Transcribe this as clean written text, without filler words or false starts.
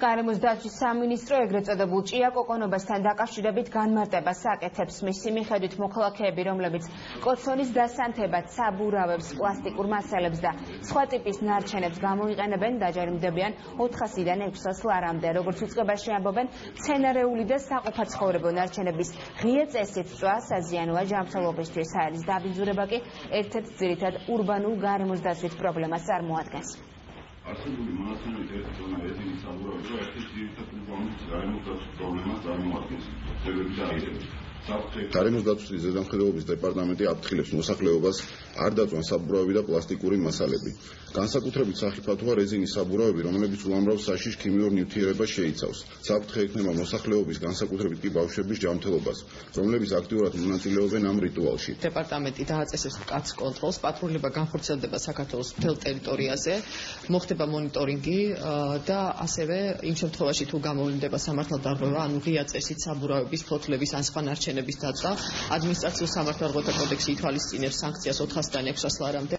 გარემოს დაცვის სამინისტრო ეგრეთ წოდებულ ჭია-კოკონობასთან დაკავშირებით განმარტებას აკეთებს. მისი მიხედვით მოქალაქეები, რომლებიც კოცონის დასანთებად საბურავებს, პლასტიკურ მასალებს და სხვა ტიპის ნარჩენებს გამოიყენებენ, დაჯერიმდებიან 400-დან 600 ლარამდე. როგორც უწყებაში ამბობენ, მცენარეული და საყოფაცხოვრებო ნარჩენების ღია წესით წვა საზიანოა ჯანმრთელობისთვის. აირის დაბინძურება კი ერთ-ერთ ძირითად ურბანულ გარემოს დაცვით პრობლემას წარმოადგენს. არსებული მონაცემებით ერთი ზონა რეზინის საბურავი და ერთ-ერთი ძირითად ურბანულ გარემოს დაცვის პრობლემას წარმოადგენს. გარემოს დაცვის ზედამხედველობის დეპარტამენტი აფრთხილებს მოსახლეობას არ დაწვან საბურავები და პლასტიკური მასალები. განსაკუთრებით სახიფათოა რეზინის საბურავები, რომლებიც უამრავ საშიშ ქიმიურ ნივთიერებას შეიცავს. საფრთხე ექნება მოსახლეობის, განსაკუთრებით კი ბავშვების ჯანმრთელობას, რომლებიც აქტიურად მონაწილეობენ ამ რიტუალში. დეპარტამენტი დააწესებს მკაცრ კონტროლს, პატრულება განხორციელდება საქართველოს მთელ ტერიტორიაზე, მოხდება მონიტორინგი და ასევე იმ შემთხვევაში თუ გამოვლინდება სამართალდარღვევა, ანუ ღია წესით საბურავების, ფოთლების ან სხვა ნარჩენების დაწვა, ადმინისტრაციულ სამართალდარღვევათა კოდექსი ითვალისწინებს სანქციას 400-დან 600 ლარამდე.